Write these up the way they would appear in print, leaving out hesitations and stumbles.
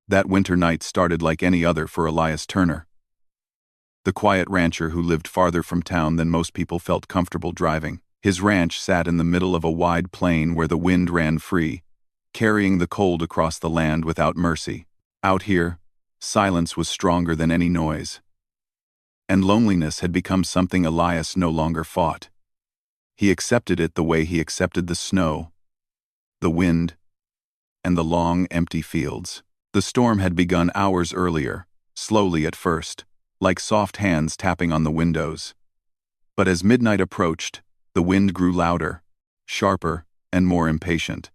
That winter night started like any other for Elias Turner, the quiet rancher who lived farther from town than most people felt comfortable driving. His ranch sat in the middle of a wide plain where the wind ran free, carrying the cold across the land without mercy. Out here, silence was stronger than any noise, and loneliness had become something Elias no longer fought. He accepted it the way he accepted the snow, the wind, and the long, empty fields. The storm had begun hours earlier, slowly at first, like soft hands tapping on the windows. But as midnight approached, the wind grew louder, sharper, and more impatient.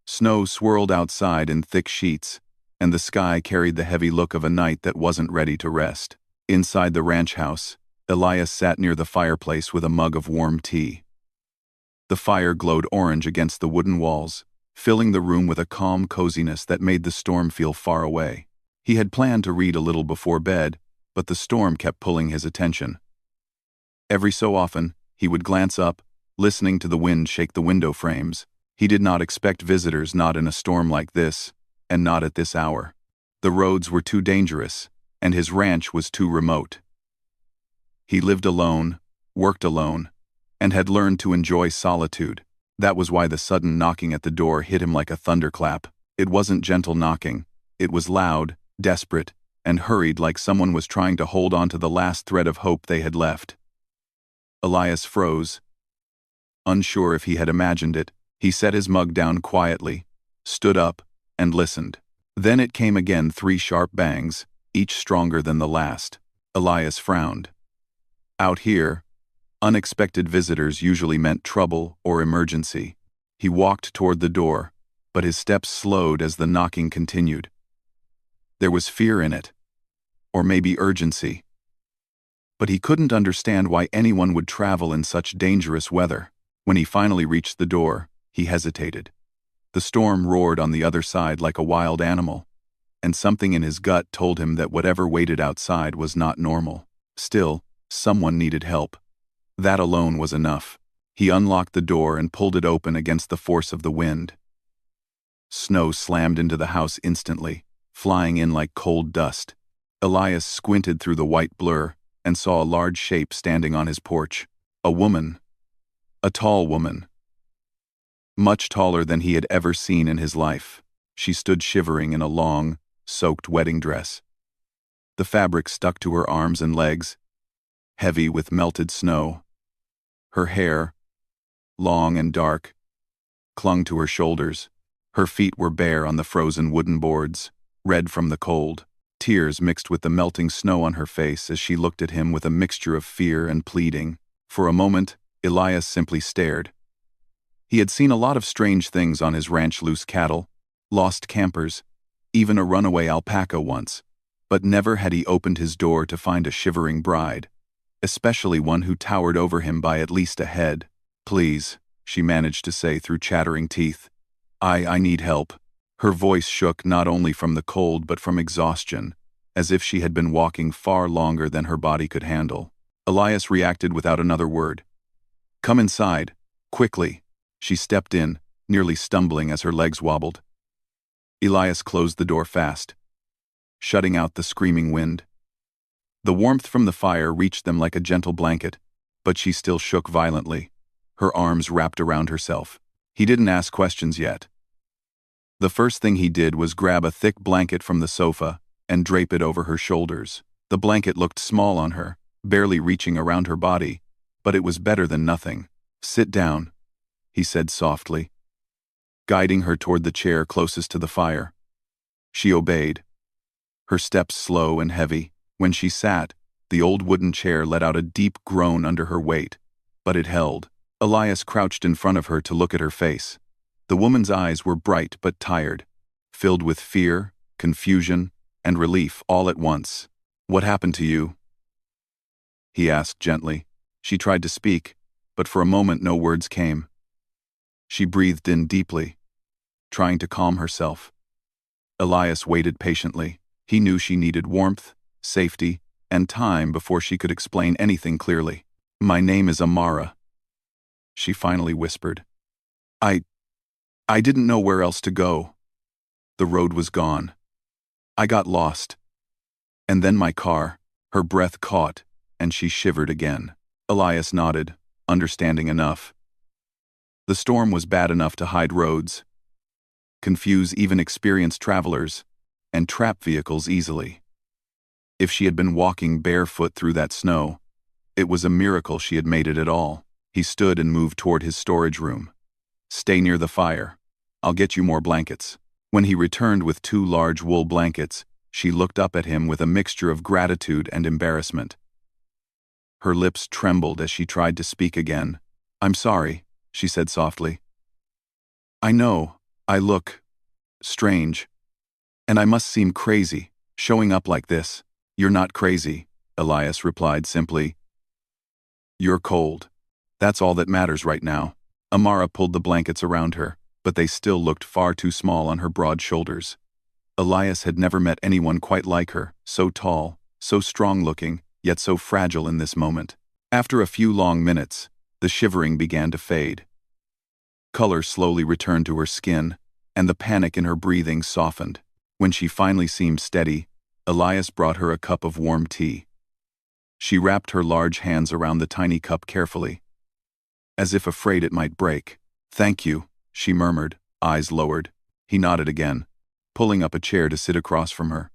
Snow swirled outside in thick sheets, and the sky carried the heavy look of a night that wasn't ready to rest. Inside the ranch house, Elias sat near the fireplace with a mug of warm tea. The fire glowed orange against the wooden walls, filling the room with a calm coziness that made the storm feel far away. He had planned to read a little before bed, but the storm kept pulling his attention. Every so often, he would glance up, listening to the wind shake the window frames. He did not expect visitors, not in a storm like this, and not at this hour. The roads were too dangerous, and his ranch was too remote. He lived alone, worked alone, and had learned to enjoy solitude. That was why the sudden knocking at the door hit him like a thunderclap. It wasn't gentle knocking. It was loud, desperate, and hurried, like someone was trying to hold on to the last thread of hope they had left. Elias froze. Unsure if he had imagined it, he set his mug down quietly, stood up, and listened. Then it came again, 3 sharp bangs, each stronger than the last. Elias frowned. Out here, unexpected visitors usually meant trouble or emergency. He walked toward the door, but his steps slowed as the knocking continued. There was fear in it, or maybe urgency. But he couldn't understand why anyone would travel in such dangerous weather. When he finally reached the door, he hesitated. The storm roared on the other side like a wild animal, and something in his gut told him that whatever waited outside was not normal. Still, someone needed help. That alone was enough. He unlocked the door and pulled it open against the force of the wind. Snow slammed into the house instantly, flying in like cold dust. Elias squinted through the white blur and saw a large shape standing on his porch. A woman. A tall woman. Much taller than he had ever seen in his life. She stood shivering in a long, soaked wedding dress. The fabric stuck to her arms and legs, heavy with melted snow. Her hair, long and dark, clung to her shoulders. Her feet were bare on the frozen wooden boards, red from the cold. Tears mixed with the melting snow on her face as she looked at him with a mixture of fear and pleading. For a moment, Elias simply stared. He had seen a lot of strange things on his ranch: loose cattle, lost campers, even a runaway alpaca once. But never had he opened his door to find a shivering bride, especially one who towered over him by at least a head. "Please," she managed to say through chattering teeth. I need help." Her voice shook not only from the cold but from exhaustion, as if she had been walking far longer than her body could handle. Elias reacted without another word. "Come inside, quickly." She stepped in, nearly stumbling as her legs wobbled. Elias closed the door fast, shutting out the screaming wind. The warmth from the fire reached them like a gentle blanket, but she still shook violently, her arms wrapped around herself. He didn't ask questions yet. The first thing he did was grab a thick blanket from the sofa and drape it over her shoulders. The blanket looked small on her, barely reaching around her body, but it was better than nothing. "Sit down," he said softly, guiding her toward the chair closest to the fire. She obeyed, her steps slow and heavy. When she sat, the old wooden chair let out a deep groan under her weight, but it held. Elias crouched in front of her to look at her face. The woman's eyes were bright but tired, filled with fear, confusion, and relief all at once. "What happened to you?" he asked gently. She tried to speak, but for a moment no words came. She breathed in deeply, trying to calm herself. Elias waited patiently. He knew she needed warmth, safety, and time before she could explain anything clearly. "My name is Amara," she finally whispered. I didn't know where else to go. The road was gone. I got lost. And then my car, her breath caught, and she shivered again. Elias nodded, understanding enough. The storm was bad enough to hide roads, confuse even experienced travelers, and trap vehicles easily. If she had been walking barefoot through that snow, it was a miracle she had made it at all. He stood and moved toward his storage room. Stay near the fire. I'll get you more blankets. When he returned with 2 large wool blankets, she looked up at him with a mixture of gratitude and embarrassment. Her lips trembled as she tried to speak again. I'm sorry, she said softly. I know, I look strange. And I must seem crazy, showing up like this. You're not crazy, Elias replied simply. You're cold. That's all that matters right now. Amara pulled the blankets around her, but they still looked far too small on her broad shoulders. Elias had never met anyone quite like her, so tall, so strong-looking, yet so fragile in this moment. After a few long minutes, the shivering began to fade. Color slowly returned to her skin, and the panic in her breathing softened. When she finally seemed steady, Elias brought her a cup of warm tea. She wrapped her large hands around the tiny cup carefully, as if afraid it might break. Thank you, she murmured, eyes lowered. He nodded again, pulling up a chair to sit across from her.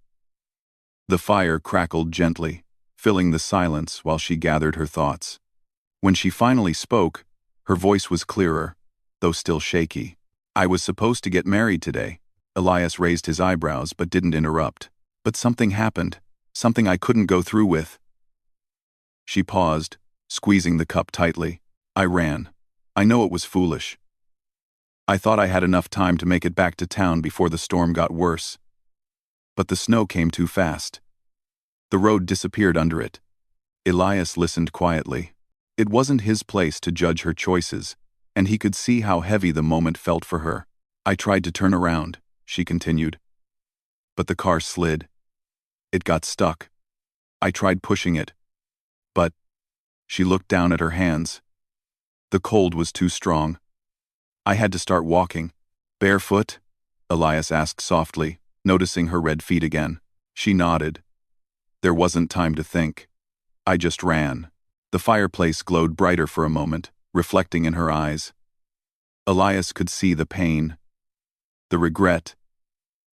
The fire crackled gently, filling the silence while she gathered her thoughts. When she finally spoke, her voice was clearer, though still shaky. I was supposed to get married today. Elias raised his eyebrows but didn't interrupt. But something happened, something I couldn't go through with. She paused, squeezing the cup tightly. I ran. I know it was foolish. I thought I had enough time to make it back to town before the storm got worse. But the snow came too fast. The road disappeared under it. Elias listened quietly. It wasn't his place to judge her choices, and he could see how heavy the moment felt for her. I tried to turn around, she continued. But the car slid. It got stuck. I tried pushing it. But she looked down at her hands. The cold was too strong. I had to start walking. Barefoot? Elias asked softly, noticing her red feet again. She nodded. There wasn't time to think. I just ran. The fireplace glowed brighter for a moment, reflecting in her eyes. Elias could see the pain, the regret,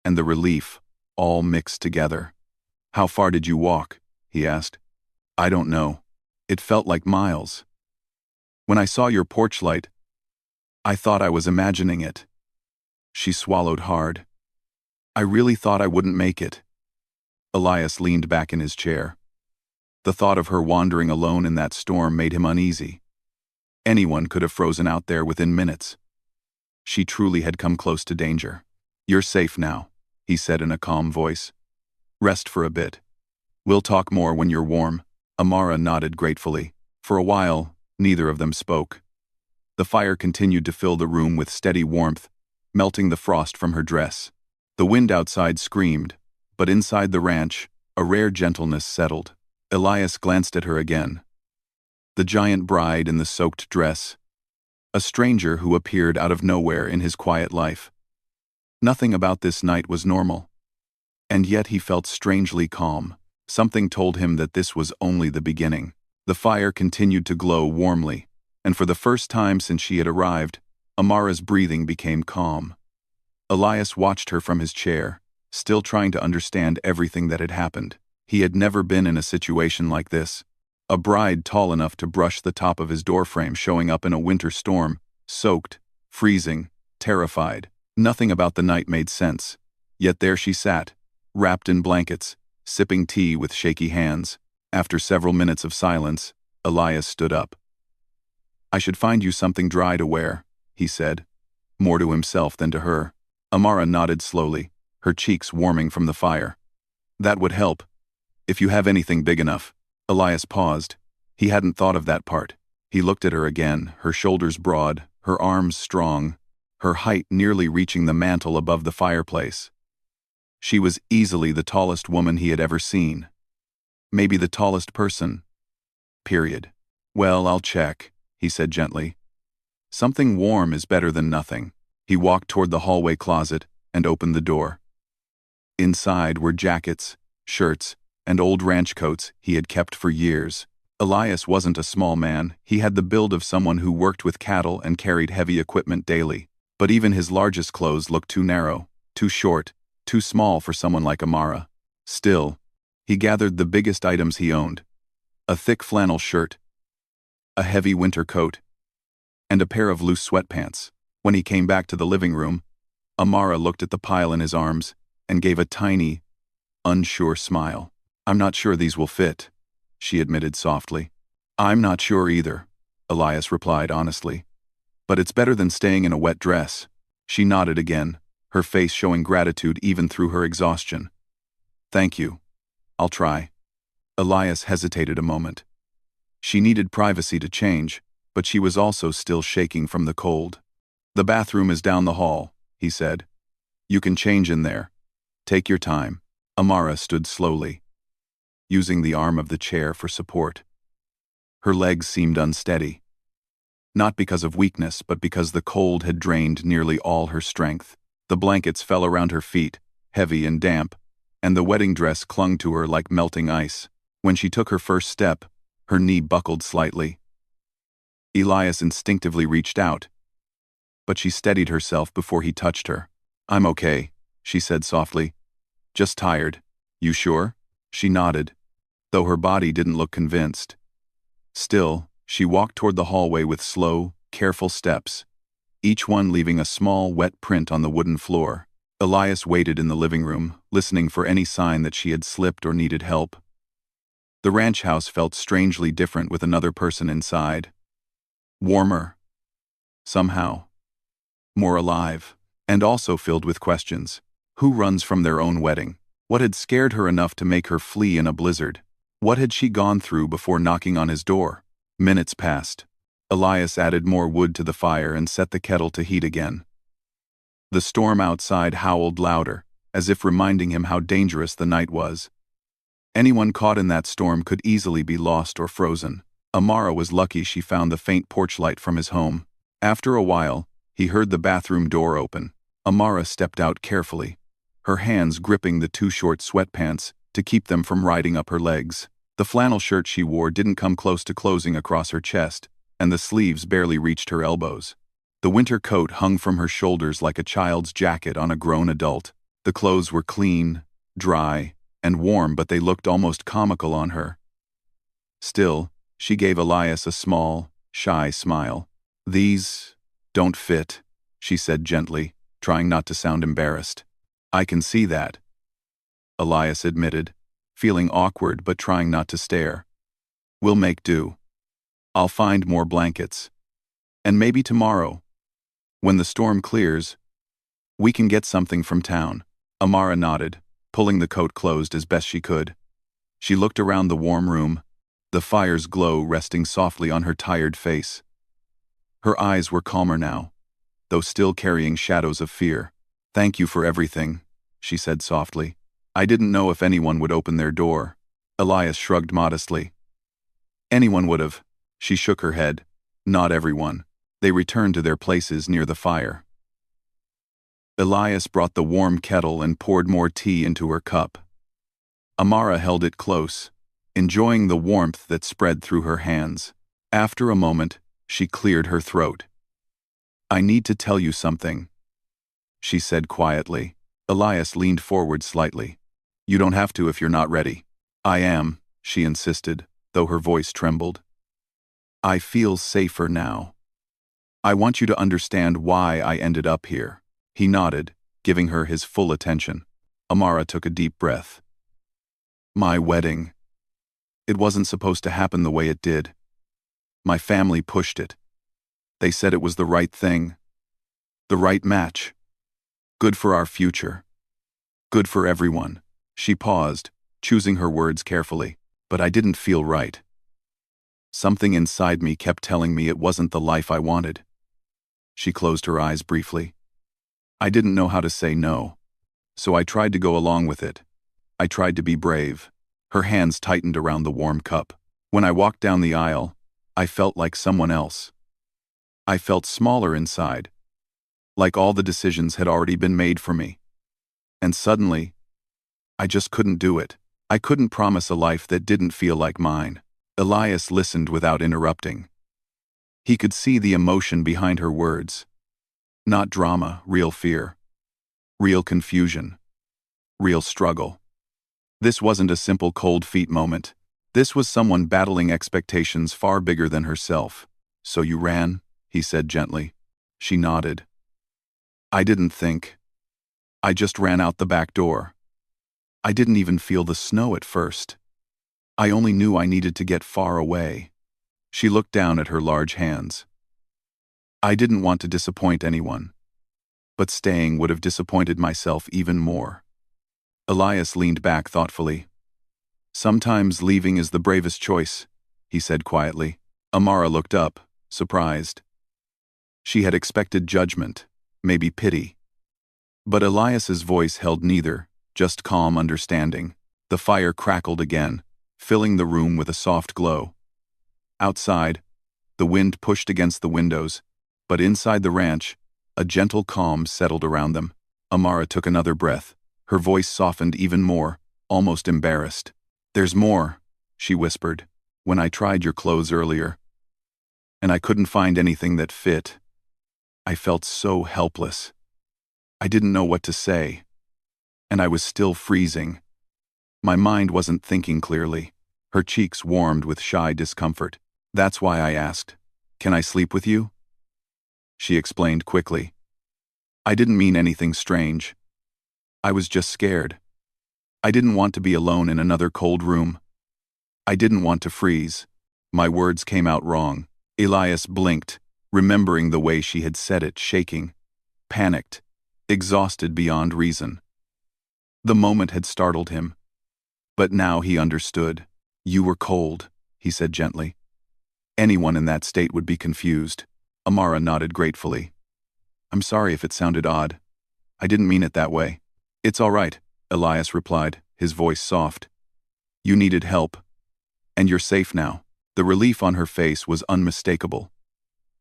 and the relief, all mixed together. How far did you walk? He asked. I don't know. It felt like miles. When I saw your porch light, I thought I was imagining it. She swallowed hard. I really thought I wouldn't make it. Elias leaned back in his chair. The thought of her wandering alone in that storm made him uneasy. Anyone could have frozen out there within minutes. She truly had come close to danger. You're safe now, he said in a calm voice. Rest for a bit. We'll talk more when you're warm. Amara nodded gratefully. For a while, neither of them spoke. The fire continued to fill the room with steady warmth, melting the frost from her dress. The wind outside screamed, but inside the ranch, a rare gentleness settled. Elias glanced at her again. The giant bride in the soaked dress. A stranger who appeared out of nowhere in his quiet life. Nothing about this night was normal. And yet he felt strangely calm. Something told him that this was only the beginning. The fire continued to glow warmly, and for the first time since she had arrived, Amara's breathing became calm. Elias watched her from his chair, still trying to understand everything that had happened. He had never been in a situation like this. A bride tall enough to brush the top of his doorframe showing up in a winter storm, soaked, freezing, terrified. Nothing about the night made sense. Yet there she sat, wrapped in blankets, sipping tea with shaky hands. After several minutes of silence, Elias stood up. I should find you something dry to wear, he said, more to himself than to her. Amara nodded slowly, her cheeks warming from the fire. That would help. If you have anything big enough. Elias paused. He hadn't thought of that part. He looked at her again, her shoulders broad, her arms strong, her height nearly reaching the mantel above the fireplace. She was easily the tallest woman he had ever seen. Maybe the tallest person. Period. Well, I'll check, he said gently. Something warm is better than nothing. He walked toward the hallway closet and opened the door. Inside were jackets, shirts, and old ranch coats he had kept for years. Elias wasn't a small man. He had the build of someone who worked with cattle and carried heavy equipment daily. But even his largest clothes looked too narrow, too short, too small for someone like Amara. Still, he gathered the biggest items he owned: a thick flannel shirt, a heavy winter coat, and a pair of loose sweatpants. When he came back to the living room, Amara looked at the pile in his arms and gave a tiny, unsure smile. "I'm not sure these will fit," she admitted softly. "I'm not sure either," Elias replied honestly. "But it's better than staying in a wet dress." She nodded again, her face showing gratitude even through her exhaustion. "Thank you. I'll try." Elias hesitated a moment. She needed privacy to change, but she was also still shaking from the cold. "The bathroom is down the hall," he said. "You can change in there. Take your time." Amara stood slowly, using the arm of the chair for support. Her legs seemed unsteady, not because of weakness, but because the cold had drained nearly all her strength. The blankets fell around her feet, heavy and damp, and the wedding dress clung to her like melting ice. When she took her first step, her knee buckled slightly. Elias instinctively reached out, but she steadied herself before he touched her. "I'm okay," she said softly. "Just tired." "You sure?" She nodded, though her body didn't look convinced. Still, she walked toward the hallway with slow, careful steps, each one leaving a small, wet print on the wooden floor. Elias waited in the living room, listening for any sign that she had slipped or needed help. The ranch house felt strangely different with another person inside. Warmer. Somehow. More alive. And also filled with questions. Who runs from their own wedding? What had scared her enough to make her flee in a blizzard? What had she gone through before knocking on his door? Minutes passed. Elias added more wood to the fire and set the kettle to heat again. The storm outside howled louder, as if reminding him how dangerous the night was. Anyone caught in that storm could easily be lost or frozen. Amara was lucky she found the faint porch light from his home. After a while, he heard the bathroom door open. Amara stepped out carefully, her hands gripping the too short sweatpants to keep them from riding up her legs. The flannel shirt she wore didn't come close to closing across her chest, and the sleeves barely reached her elbows. The winter coat hung from her shoulders like a child's jacket on a grown adult. The clothes were clean, dry, and warm, but they looked almost comical on her. Still, she gave Elias a small, shy smile. "These don't fit," she said gently, trying not to sound embarrassed. "I can see that," Elias admitted, feeling awkward but trying not to stare. "We'll make do. I'll find more blankets. And maybe tomorrow, when the storm clears, we can get something from town." Amara nodded, pulling the coat closed as best she could. She looked around the warm room, the fire's glow resting softly on her tired face. Her eyes were calmer now, though still carrying shadows of fear. "Thank you for everything," she said softly. "I didn't know if anyone would open their door." Elias shrugged modestly. "Anyone would have." She shook her head. "Not everyone." They returned to their places near the fire. Elias brought the warm kettle and poured more tea into her cup. Amara held it close, enjoying the warmth that spread through her hands. After a moment, she cleared her throat. "I need to tell you something," she said quietly. Elias leaned forward slightly. "You don't have to if you're not ready." "I am," she insisted, though her voice trembled. "I feel safer now. I want you to understand why I ended up here." He nodded, giving her his full attention. Amara took a deep breath. "My wedding. It wasn't supposed to happen the way it did. My family pushed it. They said it was the right thing. The right match. Good for our future. Good for everyone." She paused, choosing her words carefully. "But I didn't feel right. Something inside me kept telling me it wasn't the life I wanted." She closed her eyes briefly. "I didn't know how to say no, so I tried to go along with it. I tried to be brave." Her hands tightened around the warm cup. "When I walked down the aisle, I felt like someone else. I felt smaller inside, like all the decisions had already been made for me. And suddenly, I just couldn't do it. I couldn't promise a life that didn't feel like mine. Elias listened without interrupting. He could see the emotion behind her words. Not drama, real fear. Real confusion. Real struggle. This wasn't a simple cold feet moment. This was someone battling expectations far bigger than herself. "So you ran?" he said gently. She nodded. "I didn't think. I just ran out the back door. I didn't even feel the snow at first. I only knew I needed to get far away." She looked down at her large hands. "I didn't want to disappoint anyone. But staying would have disappointed myself even more." Elias leaned back thoughtfully. "Sometimes leaving is the bravest choice," he said quietly. Amara looked up, surprised. She had expected judgment, maybe pity. But Elias's voice held neither, just calm understanding. The fire crackled again, filling the room with a soft glow. Outside, the wind pushed against the windows, but inside the ranch, a gentle calm settled around them. Amara took another breath. Her voice softened even more, almost embarrassed. "There's more," she whispered. "When I tried your clothes earlier, and I couldn't find anything that fit, I felt so helpless. I didn't know what to say, and I was still freezing. My mind wasn't thinking clearly." Her cheeks warmed with shy discomfort. "That's why I asked, 'Can I sleep with you?'" She explained quickly. "I didn't mean anything strange. I was just scared. I didn't want to be alone in another cold room. I didn't want to freeze." My words came out wrong. Elias blinked, remembering the way she had said it, shaking, panicked, exhausted beyond reason. The moment had startled him. But now he understood. "You were cold," he said gently. "Anyone in that state would be confused." Amara nodded gratefully. "I'm sorry if it sounded odd. I didn't mean it that way." "It's all right," Elias replied, his voice soft. "You needed help. And you're safe now." The relief on her face was unmistakable.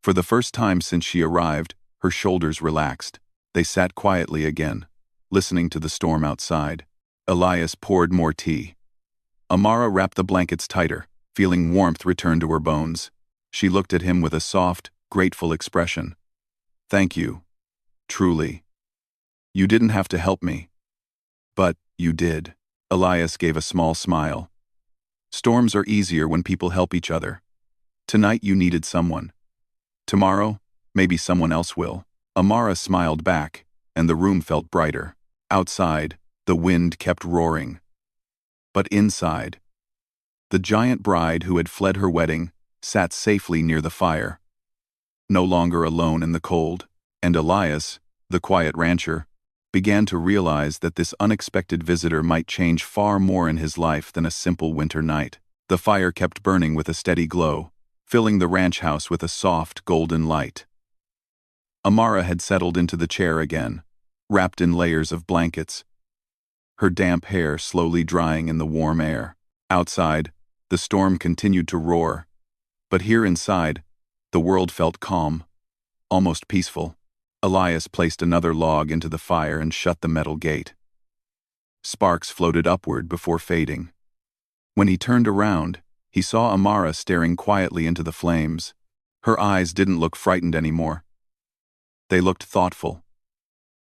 For the first time since she arrived, her shoulders relaxed. They sat quietly again, listening to the storm outside. Elias poured more tea. Amara wrapped the blankets tighter, feeling warmth return to her bones. She looked at him with a soft, grateful expression. "Thank you. Truly. You didn't have to help me. But you did." Elias gave a small smile. "Storms are easier when people help each other. Tonight you needed someone. Tomorrow, maybe someone else will." Amara smiled back, and the room felt brighter. Outside, the wind kept roaring. But inside, the giant bride who had fled her wedding sat safely near the fire, no longer alone in the cold, and Elias, the quiet rancher, began to realize that this unexpected visitor might change far more in his life than a simple winter night. The fire kept burning with a steady glow, filling the ranch house with a soft, golden light. Amara had settled into the chair again, wrapped in layers of blankets, her damp hair slowly drying in the warm air. Outside, the storm continued to roar, but here inside, the world felt calm, almost peaceful. Elias placed another log into the fire and shut the metal gate. Sparks floated upward before fading. When he turned around, he saw Amara staring quietly into the flames. Her eyes didn't look frightened anymore. They looked thoughtful,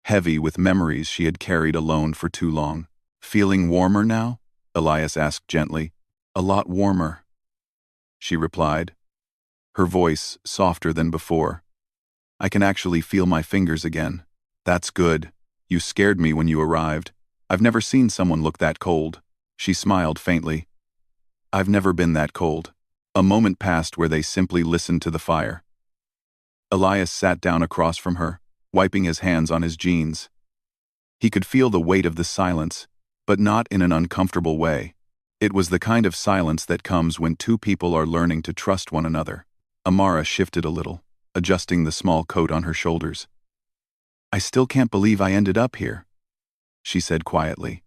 heavy with memories she had carried alone for too long. "Feeling warmer now?" Elias asked gently. "A lot warmer," she replied, her voice softer than before. "I can actually feel my fingers again." "That's good. You scared me when you arrived. I've never seen someone look that cold." She smiled faintly. "I've never been that cold." A moment passed where they simply listened to the fire. Elias sat down across from her, wiping his hands on his jeans. He could feel the weight of the silence, but not in an uncomfortable way. It was the kind of silence that comes when two people are learning to trust one another. Amara shifted a little, adjusting the small coat on her shoulders. "I still can't believe I ended up here," she said quietly.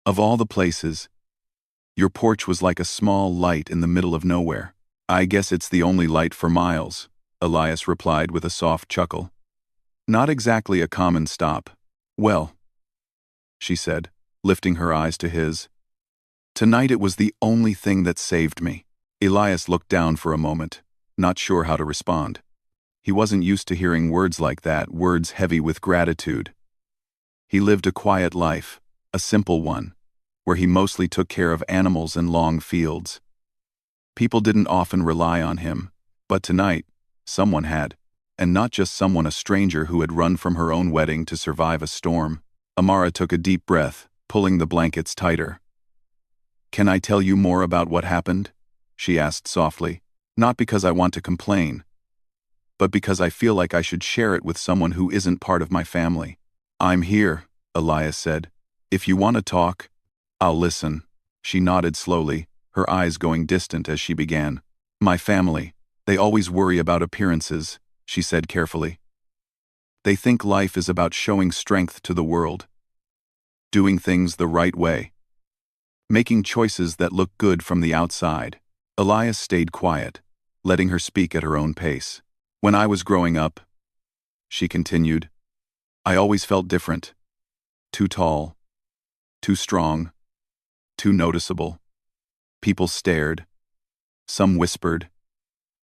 "Of all the places, your porch was like a small light in the middle of nowhere." "I guess it's the only light for miles," Elias replied with a soft chuckle. "Not exactly a common stop." "Well," she said, lifting her eyes to his. Tonight it was the only thing that saved me. Elias looked down for a moment, not sure how to respond. He wasn't used to hearing words like that, words heavy with gratitude. He lived a quiet life, a simple one, where he mostly took care of animals in long fields. People didn't often rely on him, but tonight, someone had. And not just someone, a stranger who had run from her own wedding to survive a storm. Amara took a deep breath, pulling the blankets tighter. "Can I tell you more about what happened?" she asked softly. "Not because I want to complain, but because I feel like I should share it with someone who isn't part of my family." "I'm here," Elias said. "If you want to talk, I'll listen." She nodded slowly, her eyes going distant as she began. "My family, they always worry about appearances," she said carefully. "They think life is about showing strength to the world, doing things the right way, making choices that look good from the outside." Elias stayed quiet, letting her speak at her own pace. "When I was growing up," she continued, "I always felt different. Too tall, too strong, too noticeable. People stared. Some whispered.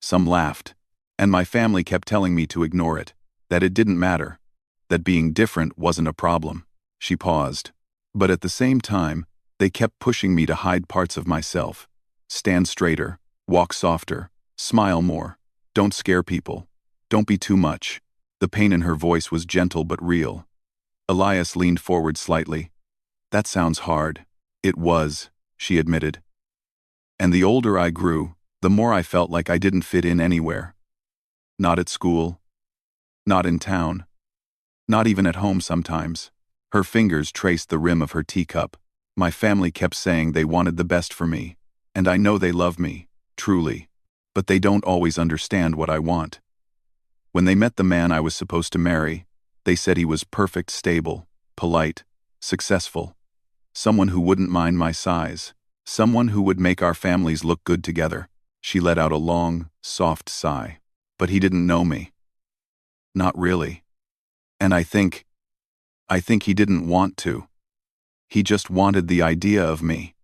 Some laughed. And my family kept telling me to ignore it, that it didn't matter, that being different wasn't a problem." She paused. "But at the same time, they kept pushing me to hide parts of myself. Stand straighter, walk softer, smile more, don't scare people, don't be too much." The pain in her voice was gentle but real. Elias leaned forward slightly. "That sounds hard." "It was," she admitted. "And the older I grew, the more I felt like I didn't fit in anywhere. Not at school, not in town, not even at home sometimes." Her fingers traced the rim of her teacup. "My family kept saying they wanted the best for me, and I know they love me, truly, but they don't always understand what I want. When they met the man I was supposed to marry, they said he was perfect, stable, polite, successful, someone who wouldn't mind my size, someone who would make our families look good together." She let out a long, soft sigh. "But he didn't know me. Not really. And I think he didn't want to. He just wanted the idea of me."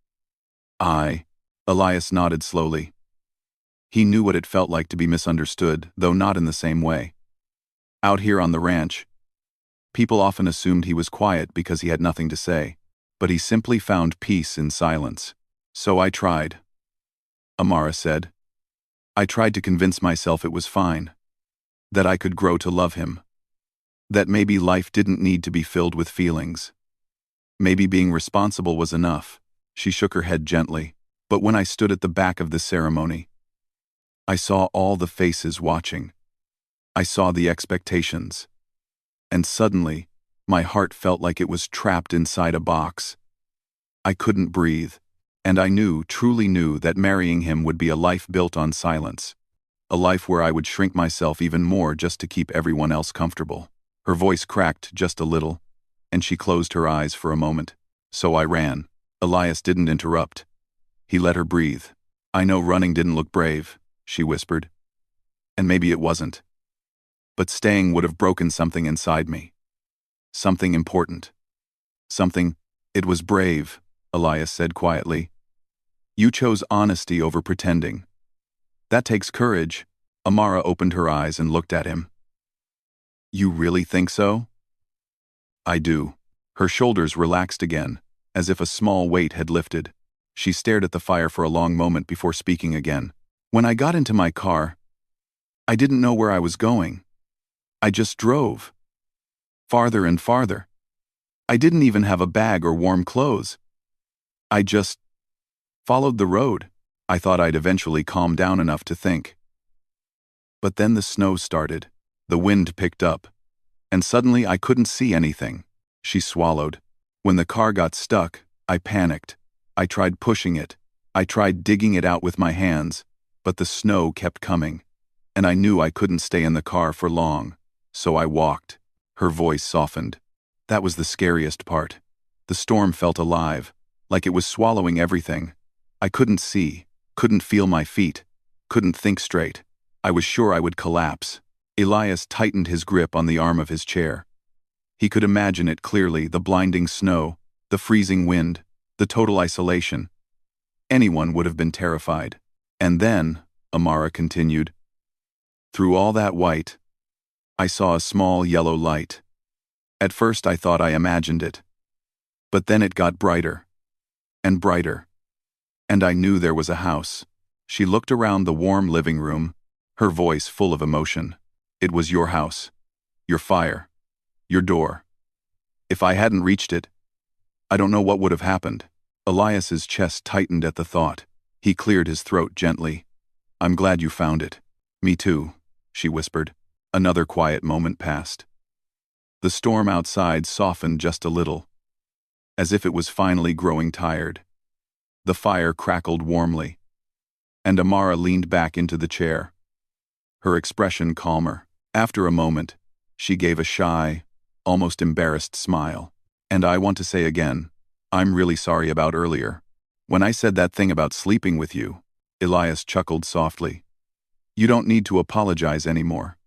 Elias nodded slowly. He knew what it felt like to be misunderstood, though not in the same way. Out here on the ranch, people often assumed he was quiet because he had nothing to say, but he simply found peace in silence. "So I tried," Amara said. "I tried to convince myself it was fine, that I could grow to love him, that maybe life didn't need to be filled with feelings. Maybe being responsible was enough." She shook her head gently. "But when I stood at the back of the ceremony, I saw all the faces watching. I saw the expectations. And suddenly, my heart felt like it was trapped inside a box. I couldn't breathe. And I knew, truly knew, that marrying him would be a life built on silence. A life where I would shrink myself even more just to keep everyone else comfortable." Her voice cracked just a little, and she closed her eyes for a moment. "So I ran." Elias didn't interrupt. He let her breathe. "I know running didn't look brave," she whispered. "And maybe it wasn't. But staying would have broken something inside me. Something important. Something—" "It was brave," Elias said quietly. "You chose honesty over pretending. That takes courage." Amara opened her eyes and looked at him. "You really think so?" "I do." Her shoulders relaxed again, as if a small weight had lifted. She stared at the fire for a long moment before speaking again. "When I got into my car, I didn't know where I was going. I just drove. Farther and farther. I didn't even have a bag or warm clothes. I just followed the road. I thought I'd eventually calm down enough to think. But then the snow started, the wind picked up, and suddenly I couldn't see anything." She swallowed. "When the car got stuck, I panicked. I tried pushing it. I tried digging it out with my hands, but the snow kept coming, and I knew I couldn't stay in the car for long, so I walked." Her voice softened. "That was the scariest part. The storm felt alive, like it was swallowing everything. I couldn't see, couldn't feel my feet, couldn't think straight. I was sure I would collapse." Elias tightened his grip on the arm of his chair. He could imagine it clearly, the blinding snow, The freezing wind, the total isolation. Anyone would have been terrified. And then, Amara continued, through all that white, I saw a small yellow light. At first I thought I imagined it. But then it got brighter. And brighter. And I knew there was a house. She looked around the warm living room, her voice full of emotion. It was your house. Your fire. Your door. If I hadn't reached it, I don't know what would have happened. Elias's chest tightened at the thought. He cleared his throat gently. I'm glad you found it. Me too, she whispered. Another quiet moment passed. The storm outside softened just a little, as if it was finally growing tired. The fire crackled warmly, and Amara leaned back into the chair, her expression calmer. After a moment, she gave a shy, almost embarrassed smile. And I want to say again, I'm really sorry about earlier. When I said that thing about sleeping with you, Elias chuckled softly. You don't need to apologize anymore.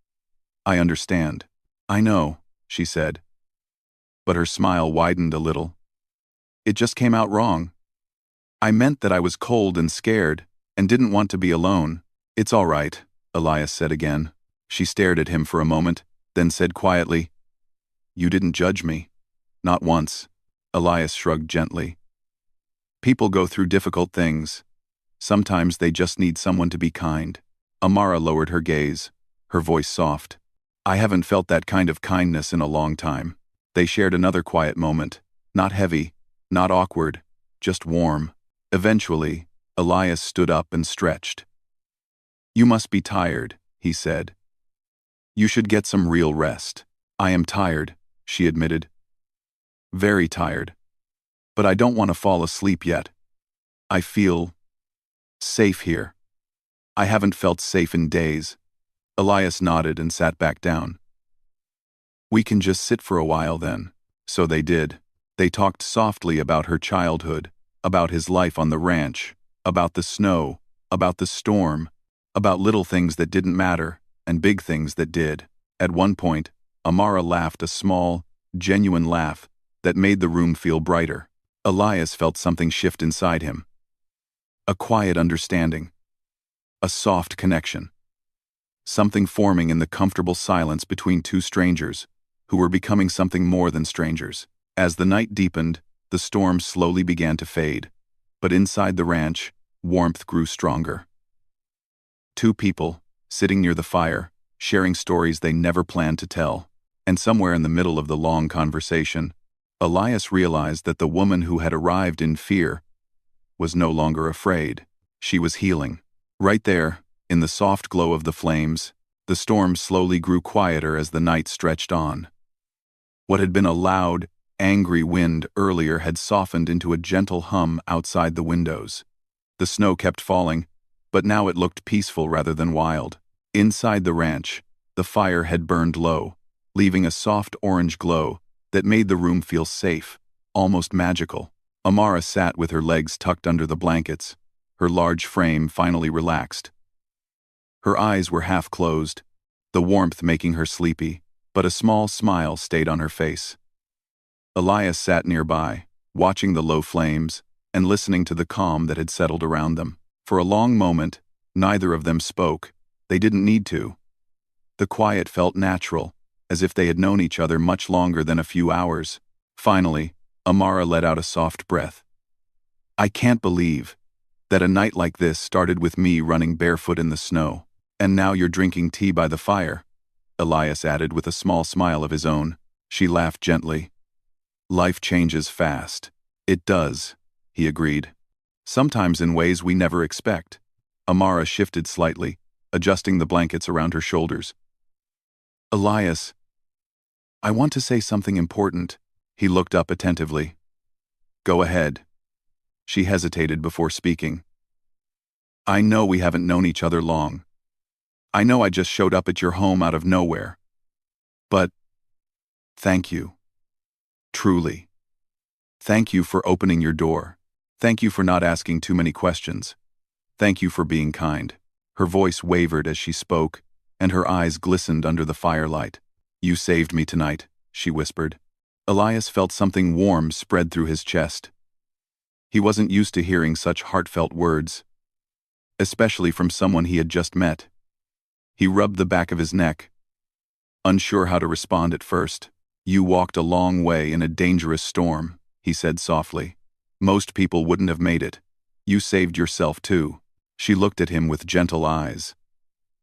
I understand. I know, she said. But her smile widened a little. It just came out wrong. I meant that I was cold and scared, and didn't want to be alone. It's all right, Elias said again. She stared at him for a moment, then said quietly, You didn't judge me. Not once. Elias shrugged gently. People go through difficult things. Sometimes they just need someone to be kind. Amara lowered her gaze, her voice soft. I haven't felt that kind of kindness in a long time. They shared another quiet moment, not heavy, not awkward, just warm. Eventually, Elias stood up and stretched. You must be tired, he said. You should get some real rest. I am tired, she admitted. Very tired. But I don't want to fall asleep yet. I feel safe here. I haven't felt safe in days. Elias nodded and sat back down. We can just sit for a while then. So they did. They talked softly about her childhood, about his life on the ranch, about the snow, about the storm, about little things that didn't matter, and big things that did. At one point, Amara laughed a small, genuine laugh that made the room feel brighter. Elias felt something shift inside him. A quiet understanding. A soft connection. Something forming in the comfortable silence between two strangers, who were becoming something more than strangers. As the night deepened, the storm slowly began to fade, but inside the ranch, warmth grew stronger. Two people, sitting near the fire, sharing stories they never planned to tell, and somewhere in the middle of the long conversation, Elias realized that the woman who had arrived in fear was no longer afraid. She was healing. Right there, in the soft glow of the flames, the storm slowly grew quieter as the night stretched on. What had been a loud, angry wind earlier had softened into a gentle hum outside the windows. The snow kept falling, but now it looked peaceful rather than wild. Inside the ranch, the fire had burned low, leaving a soft orange glow that made the room feel safe, almost magical. Amara sat with her legs tucked under the blankets, her large frame finally relaxed. Her eyes were half closed, the warmth making her sleepy, but a small smile stayed on her face. Elias sat nearby, watching the low flames and listening to the calm that had settled around them. For a long moment, neither of them spoke. They didn't need to. The quiet felt natural, as if they had known each other much longer than a few hours. Finally, Amara let out a soft breath. I can't believe that a night like this started with me running barefoot in the snow. And now you're drinking tea by the fire, Elias added with a small smile of his own. She laughed gently. Life changes fast. It does, he agreed. Sometimes in ways we never expect. Amara shifted slightly, adjusting the blankets around her shoulders. Elias, I want to say something important. He looked up attentively. Go ahead. She hesitated before speaking. I know we haven't known each other long. I know I just showed up at your home out of nowhere. But thank you. Truly. Thank you for opening your door. Thank you for not asking too many questions. Thank you for being kind. Her voice wavered as she spoke, and her eyes glistened under the firelight. You saved me tonight, she whispered. Elias felt something warm spread through his chest. He wasn't used to hearing such heartfelt words, especially from someone he had just met. He rubbed the back of his neck, unsure how to respond at first. "You walked a long way in a dangerous storm," he said softly. "Most people wouldn't have made it. You saved yourself too." She looked at him with gentle eyes.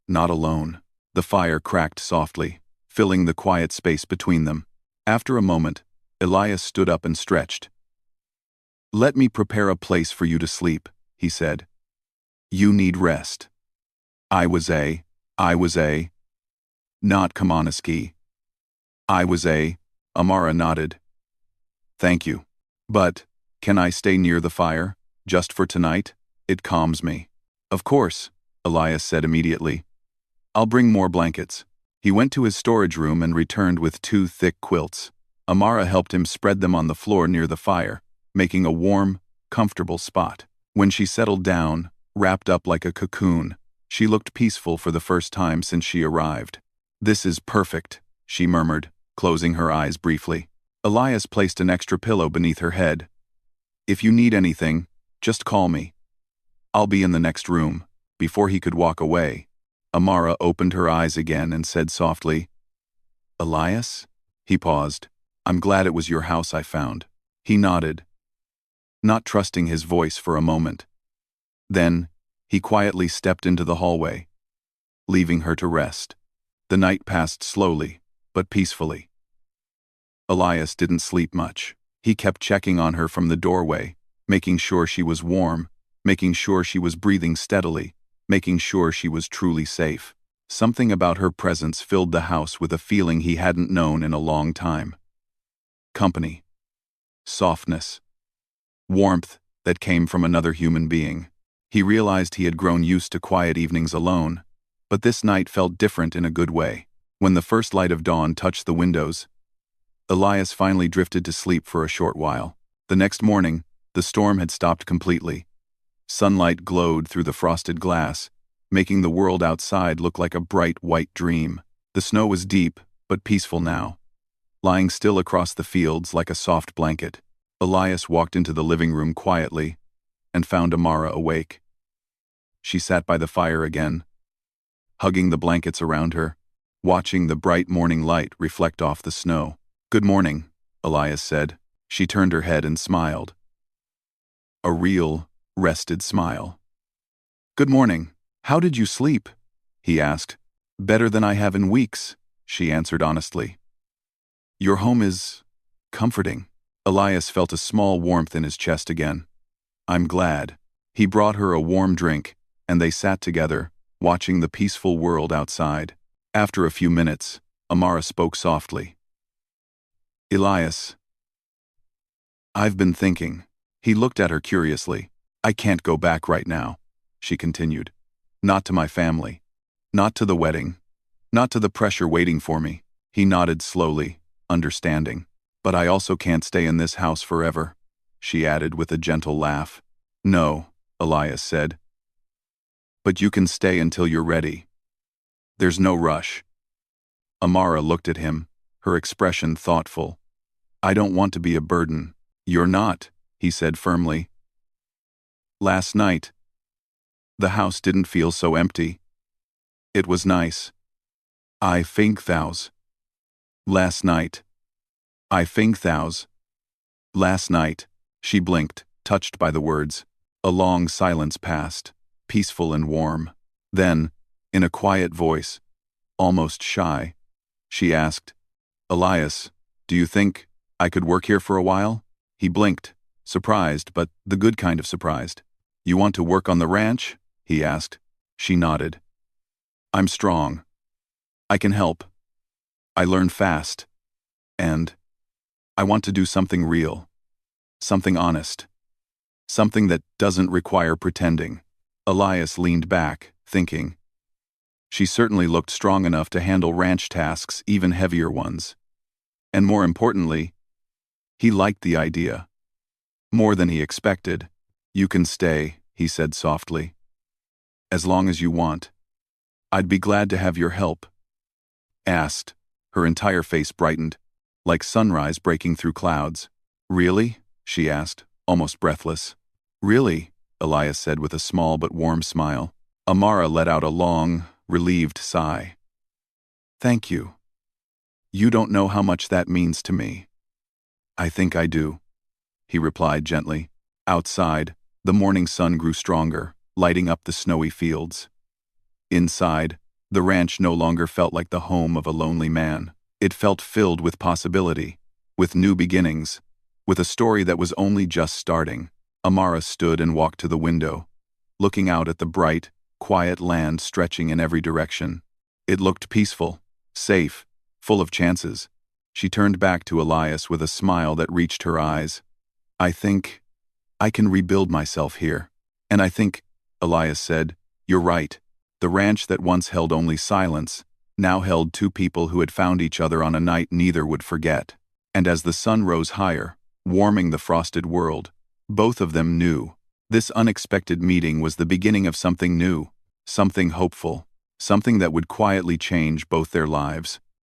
"Not alone." The fire cracked softly, filling the quiet space between them. After a moment, Elias stood up and stretched. "Let me prepare a place for you to sleep," he said. "You need rest." I was a. Not Kamanaski. Amara nodded. "Thank you. But, can I stay near the fire, just for tonight? It calms me." "Of course," Elias said immediately. "I'll bring more blankets." He went to his storage room and returned with 2 thick quilts. Amara helped him spread them on the floor near the fire, making a warm, comfortable spot. When she settled down, wrapped up like a cocoon, she looked peaceful for the first time since she arrived. "This is perfect," she murmured, closing her eyes briefly. Elias placed an extra pillow beneath her head. "If you need anything, just call me. I'll be in the next room." Before he could walk away, Amara opened her eyes again and said softly, "Elias?" He paused. "I'm glad it was your house I found." He nodded, not trusting his voice for a moment. Then, he quietly stepped into the hallway, leaving her to rest. The night passed slowly, but peacefully. Elias didn't sleep much. He kept checking on her from the doorway, making sure she was warm, making sure she was breathing steadily, making sure she was truly safe. Something about her presence filled the house with a feeling he hadn't known in a long time. Company. Softness. Warmth that came from another human being. He realized he had grown used to quiet evenings alone, but this night felt different in a good way. When the first light of dawn touched the windows, Elias finally drifted to sleep for a short while. The next morning, the storm had stopped completely. Sunlight glowed through the frosted glass, making the world outside look like a bright white dream. The snow was deep, but peaceful now, lying still across the fields like a soft blanket. Elias walked into the living room quietly and found Amara awake. She sat by the fire again, hugging the blankets around her, watching the bright morning light reflect off the snow. "Good morning," Elias said. She turned her head and smiled. A real, rested smile. "Good morning. How did you sleep?" he asked. "Better than I have in weeks," she answered honestly. "Your home is comforting." Elias felt a small warmth in his chest again. "I'm glad." He brought her a warm drink, and they sat together, watching the peaceful world outside. After a few minutes, Amara spoke softly. "Elias, I've been thinking." He looked at her curiously. "I can't go back right now," she continued. "Not to my family. Not to the wedding. Not to the pressure waiting for me." He nodded slowly, understanding. "But I also can't stay in this house forever," she added with a gentle laugh. "No," Elias said. "But you can stay until you're ready. There's no rush." Amara looked at him, her expression thoughtful. "I don't want to be a burden." "You're not," he said firmly. "Last night, the house didn't feel so empty. It was nice. I think thous. Last night. I think thous. Last night." She blinked, touched by the words. A long silence passed, peaceful and warm. Then, in a quiet voice, almost shy, she asked, "Elias, do you think I could work here for a while?" He blinked, surprised, but the good kind of surprised. "You want to work on the ranch?" he asked. She nodded. "I'm strong. I can help. I learn fast. And I want to do something real. Something honest. Something that doesn't require pretending." Elias leaned back, thinking. She certainly looked strong enough to handle ranch tasks, even heavier ones. And more importantly, he liked the idea. More than he expected. "You can stay," he said softly. "As long as you want. I'd be glad to have your help." Asked. Her entire face brightened. like sunrise breaking through clouds. "Really?" she asked, almost breathless. "Really?" Elias said with a small but warm smile. Amara let out a long, relieved sigh. "Thank you. You don't know how much that means to me." "I think I do," he replied gently. Outside, the morning sun grew stronger, lighting up the snowy fields. Inside, the ranch no longer felt like the home of a lonely man. It felt filled with possibility, with new beginnings, with a story that was only just starting. Amara stood and walked to the window, looking out at the bright, quiet land stretching in every direction. It looked peaceful, safe, full of chances. She turned back to Elias with a smile that reached her eyes. "I think I can rebuild myself here." "And I think," Elias said, "you're right. The ranch that once held only silence now held two people who had found each other on a night neither would forget." And as the sun rose higher, warming the frosted world, both of them knew this unexpected meeting was the beginning of something new, something hopeful, something that would quietly change both their lives.